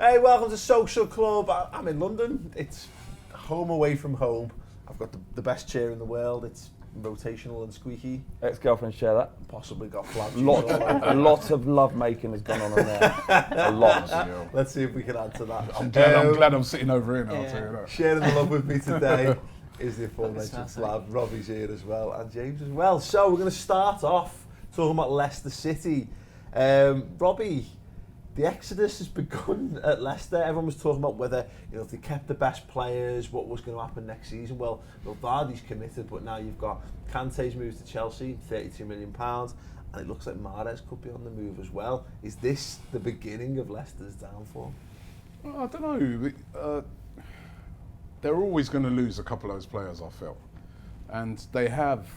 Hey, welcome to Social Club. I'm in London. It's home away from home. I've got the best chair in the world. It's rotational and squeaky. Ex-girlfriends share that. Possibly got flat. A lot of love making has gone on there. A lot. Let's see if we can add to that. I'm glad I'm sitting over here now. I'll tell you that. Sharing the love with me today is the aforementioned Flav. Robbie's here as well, and James as well. So we're going to start off talking about Leicester City. Robbie, the exodus has begun at Leicester. Everyone was talking about whether, if they kept the best players, what was going to happen next season. Well, Vardy's committed, but now you've got Kante's moved to Chelsea, £32 million, and it looks like Mahrez could be on the move as well. Is this the beginning of Leicester's downfall? Well, I don't know. They're always going to lose a couple of those players, I feel, and they have,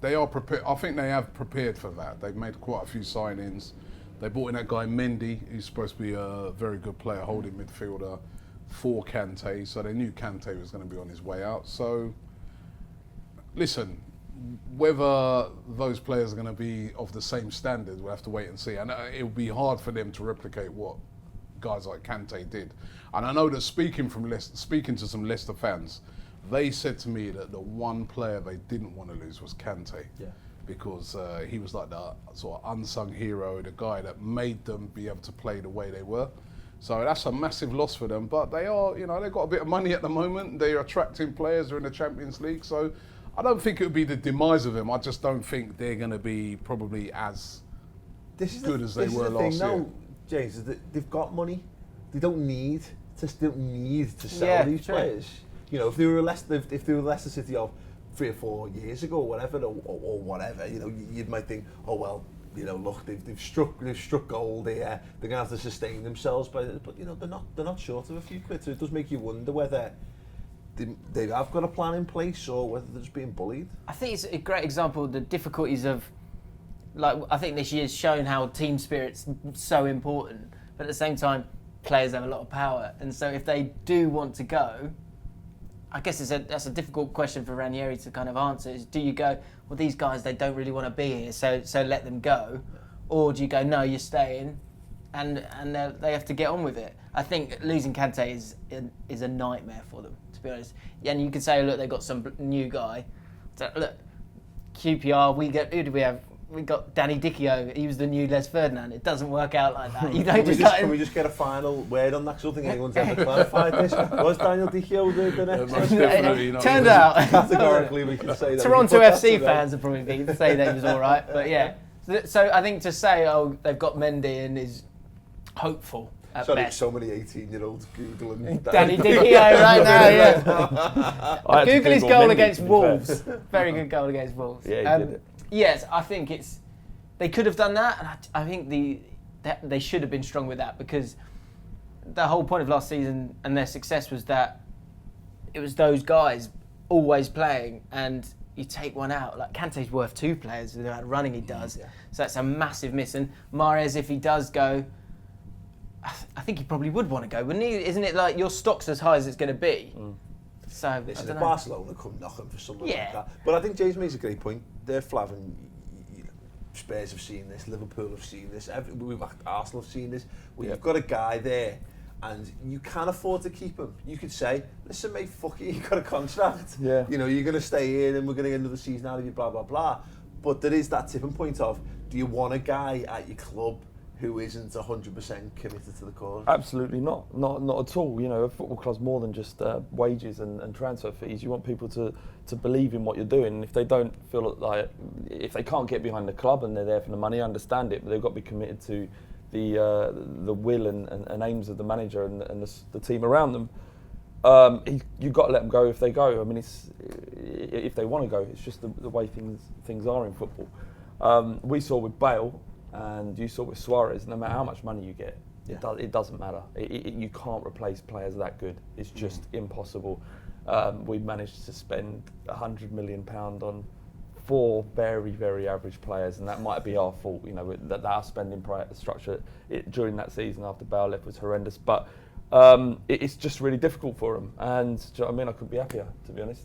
they are prepared. I think they have prepared for that. They've made quite a few signings. They brought in that guy Mendy, who's supposed to be a very good player, holding midfielder for Kante. So they knew Kante was going to be on his way out. So, listen, whether those players are going to be of the same standard, we'll have to wait and see. And it will be hard for them to replicate what guys like Kante did. And I know that speaking to some Leicester fans, they said to me that the one player they didn't want to lose was Kante. Yeah. Because he was like the sort of unsung hero, the guy that made them be able to play the way they were. So that's a massive loss for them. But they are, they've got a bit of money at the moment. They're attracting players. They're in the Champions League. So I don't think it would be the demise of them. I just don't think they're going to be probably as good as they were last year. No, James, is that they've got money. They don't need to sell these players. If they were Leicester City of 3 or 4 years ago, or whatever, or whatever, you might think, oh well, look, they've struck gold here. They're gonna have to sustain themselves, but they're not short of a few quid. So it does make you wonder whether they have got a plan in place or whether they're just being bullied. I think it's a great example of the difficulties of, I think this year's shown how team spirit's so important, but at the same time, players have a lot of power, and so if they do want to go, I guess that's a difficult question for Ranieri to kind of answer. Is do you go, well, these guys, they don't really want to be here, so let them go, or do you go, no, you're staying, and they have to get on with it. I think losing Kante is a nightmare for them, to be honest. And you could say, look, they've got some new guy. So, look, QPR, who do we have? We got Danny Dichio. He was the new Les Ferdinand. It doesn't work out like that. Can we just get a final word on that? Because I don't think anyone's ever clarified this. Was Daniel Dichio the next? Turned out. Categorically, we can say that. Toronto FC fans would probably say that he was all right. But yeah. So I think to say, they've got Mendy and is hopeful at best. So many 18-years-olds Googling Danny Dichio right now, yeah. Google his goal against Wolves. Very good goal against Wolves. Yeah, he did it. Yes, I think they could have done that, and I think they should have been strong with that, because the whole point of last season and their success was that it was those guys always playing, and you take one out. Like Kante's worth 2 players with the amount of running he does, so that's a massive miss. And Mahrez, if he does go, I think he probably would want to go, wouldn't he? Isn't it like your stock's as high as it's going to be? So if Barcelona come knocking for something like that. But I think James makes a great point. They're Flav, and Spurs have seen this, Liverpool have seen this, Arsenal have seen this. You've got a guy there, and you can afford to keep him. You could say, listen mate, fuck it, you've got a contract. Yeah. You're going to stay here and we're going to get another season out of you, blah, blah, blah. But there is that tipping point of, do you want a guy at your club who isn't 100% committed to the cause? Absolutely not at all. A football club's more than just wages and transfer fees. You want people to believe in what you're doing. And if they don't feel like, if they can't get behind the club and they're there for the money, I understand it, but they've got to be committed to the will and aims of the manager and the team around them. You've got to let them go if they go. I mean, if they want to go, it's just the way things are in football. We saw with Bale, and you saw with Suarez, no matter how much money you get, it doesn't matter. You can't replace players that good. It's just impossible. We managed to spend £100 million on 4 very, very average players, and that might be our fault. That our spending structure during that season after Bale left was horrendous. But it's just really difficult for them, and do you know what I mean? I couldn't be happier, to be honest.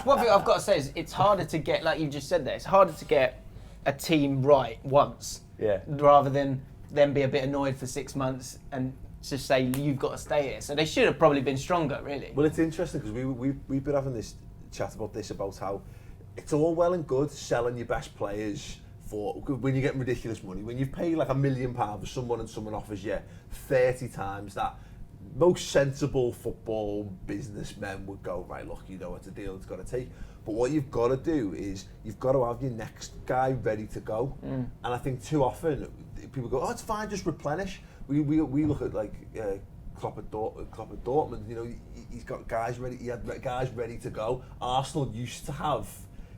One thing I've got to say is it's harder to get, like you just said there, it's harder to get a team right once, rather than then be a bit annoyed for 6 months and just say you've got to stay here. So they should have probably been stronger, really. Well, it's interesting because we've been having this chat about how it's all well and good selling your best players for when you're getting ridiculous money. When you've paid like £1 million for someone and someone offers you 30 times that, most sensible football businessmen would go, right, look, you know what the deal it's got to take. But what you've got to do is you've got to have your next guy ready to go. And I think too often people go, oh, it's fine, just replenish. We look at like Klopp at Dortmund. You know, he's got guys ready. He had guys ready to go. Arsenal used to have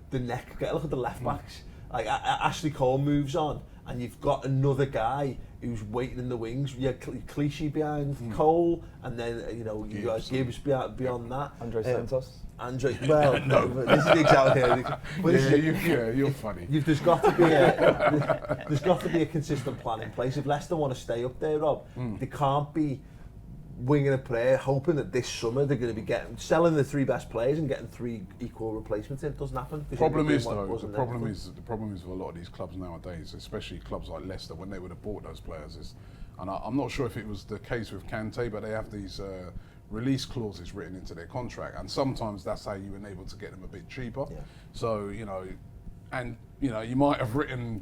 the neck. Look at the left backs. Like Ashley Cole moves on, and you've got another guy who's waiting in the wings. You had Clichy behind Cole, and then you got Gibbs beyond that. Andre Santos. Well, no, but this is the exact. But you're funny. There's got to be a consistent plan in place. If Leicester want to stay up there, Rob, they can't be winging a prayer, hoping that this summer they're going to be selling the 3 best players and getting 3 equal replacements in. It doesn't happen. The problem is with a lot of these clubs nowadays, especially clubs like Leicester, when they would have bought those players, and I'm not sure if it was the case with Kante, but they have these release clauses written into their contract, and sometimes that's how you enable to get them a bit cheaper. Yeah. So you might have written.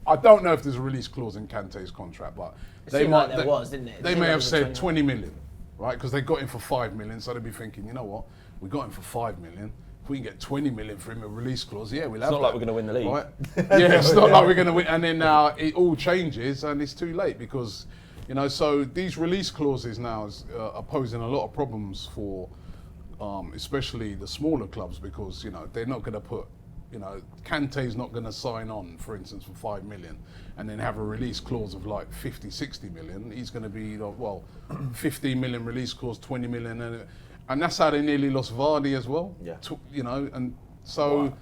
I don't know if there's a release clause in Kante's contract, but there was, didn't it? They may have said 20 million, right? Because they got him for 5 million, so they'd be thinking, you know what, we got him for 5 million. If we can get 20 million for him, a release clause, we'll have that. It's not like we're going to win the league. Right? Yeah, it's not like we're going to win. And then now it all changes, and it's too late because, so these release clauses now are posing a lot of problems for, especially the smaller clubs, because they're not going to put. Kante's not going to sign on, for instance, for 5 million and then have a release clause of like 50, 60 million. He's going to be, 15 million release clause, 20 million. And that's how they nearly lost Vardy as well. Yeah. And so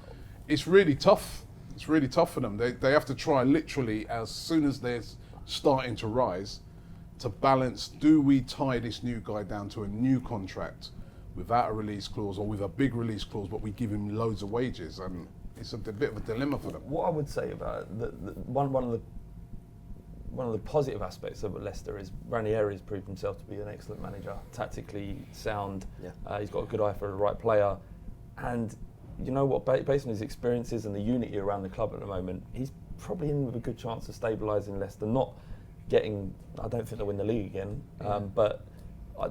it's really tough. It's really tough for them. They have to try literally as soon as they're starting to rise to balance, do we tie this new guy down to a new contract without a release clause or with a big release clause, but we give him loads of wages? And it's a bit of a dilemma for them. What I would say about one of the positive aspects of Leicester is Ranieri has proved himself to be an excellent manager, tactically sound. Yeah. He's got a good eye for the right player, and you know what? Based on his experiences and the unity around the club at the moment, he's probably in with a good chance of stabilising Leicester. Not getting, I don't think they'll win the league again, but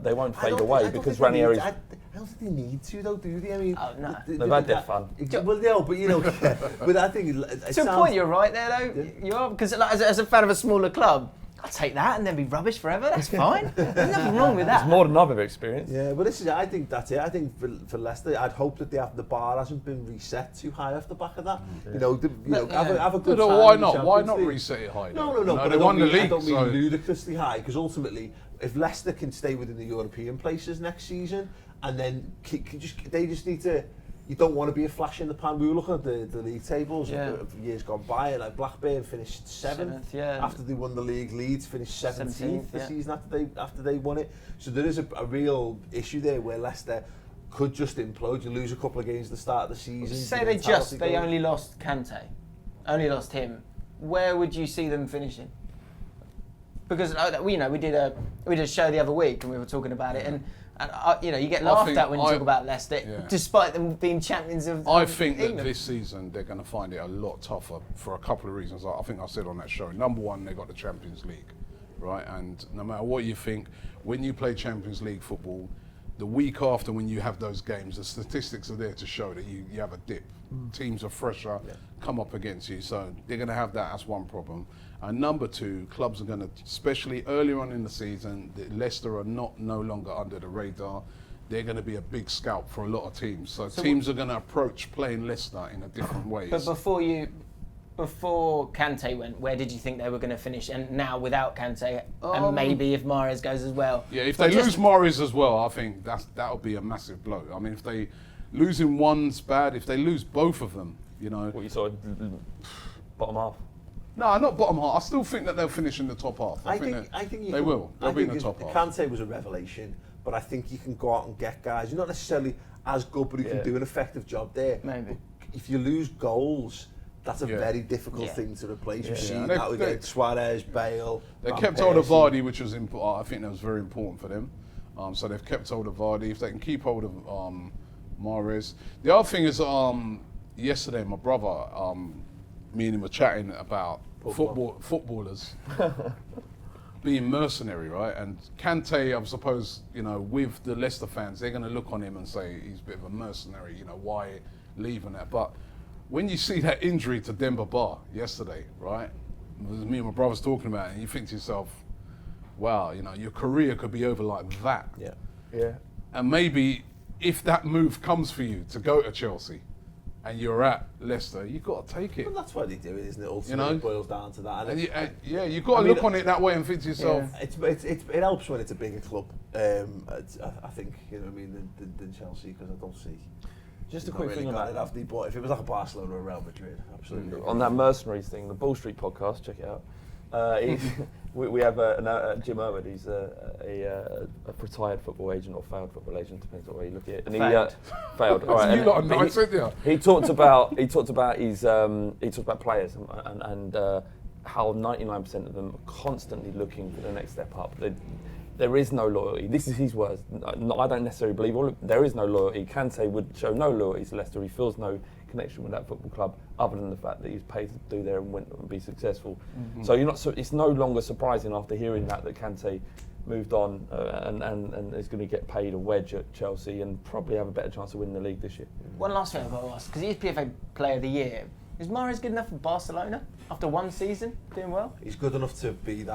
they won't fade away because Ranieri's. I don't think they need to, though, do they? I mean, no. They've had their fun. Well, no, but but I think to a point, you're right there, though. Yeah. You are, because as a fan of a smaller club, I'll take that and then be rubbish forever. That's fine. There's nothing wrong with that. It's more than I've ever experienced. Yeah, but I think that's it. I think for Leicester, I'd hope that the bar hasn't been reset too high off the back of that. Yeah. Have a good time. Why not? Why not reset it high? No. But they won the league. I don't mean ludicrously high, because ultimately, if Leicester can stay within the European places next season, and then they just need to. You don't want to be a flash in the pan. We were looking at the league tables years gone by, and like Blackburn finished 7th after they won the league. Leeds finished 17th the season after they won it. So there is a real issue there where Leicester could just implode. You lose a couple of games at the start of the season. Say they only lost Kante, only lost him. Where would you see them finishing? Because we did a show the other week and we were talking about it, and you get laughed at when you talk about Leicester, despite them being champions of I think England. that this season they're going to find it a lot tougher for a couple of reasons. I think I said on that show. Number one, they got the Champions League, right? And no matter what you think, when you play Champions League football, the week after when you have those games, the statistics are there to show that you have a dip. Teams are fresher, come up against you, so they're going to have that as one problem. And number two, clubs are going to, especially earlier on in the season, Leicester are no longer under the radar. They're going to be a big scalp for a lot of teams. So teams are going to approach playing Leicester in a different way. But before Kante went, where did you think they were going to finish? And now without Kante, and maybe if Mahrez goes as well. Yeah, if they lose Mahrez as well, I think that'll be a massive blow. I mean, if they losing one's bad. If they lose both of them, What you saw, bottom half. No, not bottom half. I still think that they'll finish in the top half. I think they will. They'll be in the top half. Kante was a revelation, but I think you can go out and get guys. You're not necessarily as good, but who can do an effective job there. Maybe. If you lose goals, that's a very difficult thing to replace. We've seen Yeah. that. We get Suarez, Bale. They Van kept hold of Persie. Vardy, which was I think that was very important for them. So they've kept hold of Vardy. If they can keep hold of Mahrez. The other thing is, yesterday my brother, me and him were chatting about footballers being mercenary, right? And Kante, I suppose, with the Leicester fans, they're going to look on him and say he's a bit of a mercenary. Why leaving that? But when you see that injury to Demba Ba yesterday, right? Me and my brother was talking about it, and you think to yourself, wow, your career could be over like that. Yeah. Yeah. And maybe if that move comes for you to go to Chelsea and you're at Leicester, you've got to take it. Well, that's why they do it, isn't it? Ultimately, it boils down to that. You've got to look on it that way and think to yourself. It helps when it's a bigger club. I think, than Chelsea, because I don't see. Just a quick thing on that. But if it was like a Barcelona or Real Madrid, absolutely. On that mercenaries thing, the Ball Street podcast, check it out. We have Jim Irwin, he's a retired football agent or failed football agent, depends on where you look at it. And failed. All right. You lot are nice, aren't you? He talked about players and how 99% of them are constantly looking for the next step up. There is no loyalty. This is his words. I don't necessarily believe all of it. There is no loyalty. Kante would show no loyalty to Leicester. He feels no connection with that football club other than the fact that he's paid to do there and went and be successful. Mm-hmm. So it's no longer surprising after hearing that Kante moved on and is going to get paid a wedge at Chelsea and probably have a better chance of winning the league this year. One last thing I've got to ask, because he's PFA Player of the Year. Is Mahrez good enough for Barcelona after one season, doing well? He's good enough to be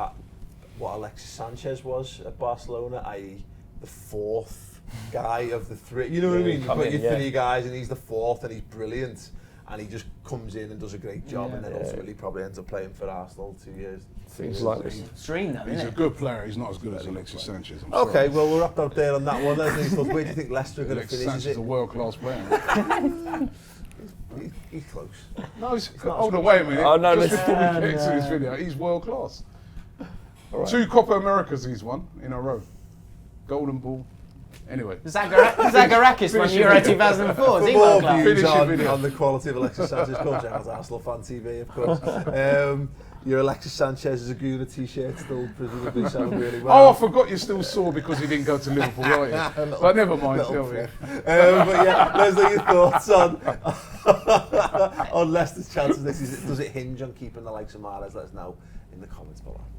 what Alexis Sanchez was at Barcelona, i.e. the fourth guy of the three. You know what I mean? You've got your three guys and he's the fourth and he's brilliant and he just comes in and does a great job and then ultimately probably ends up playing for Arsenal 2 years. Things like this. Dream though, He's a good player. He's not as good as Alexis Sanchez. Okay, well we're wrapped up there on that one. Where do you think Leicester are going to finish? Sanchez is a world-class player. He's close. No, hold on, wait a minute. Oh, no, just before we get into this video, he's world-class. Right. 2 Copa Americas he's won in a row. Golden Ball. Anyway. Zagarakis won Euro 2004. For more views on the quality of Alexis Sanchez, go check out Arsenal Fan TV, of course. Your Alexis Sanchez is a Gooner t-shirt still presumably selling really well. Oh, I forgot you're still sore because he didn't go to Liverpool, right? But never mind, tell me. But yeah, let's know your thoughts on Leicester's chances. Does it hinge on keeping the likes of Mahrez? Let us know in the comments below.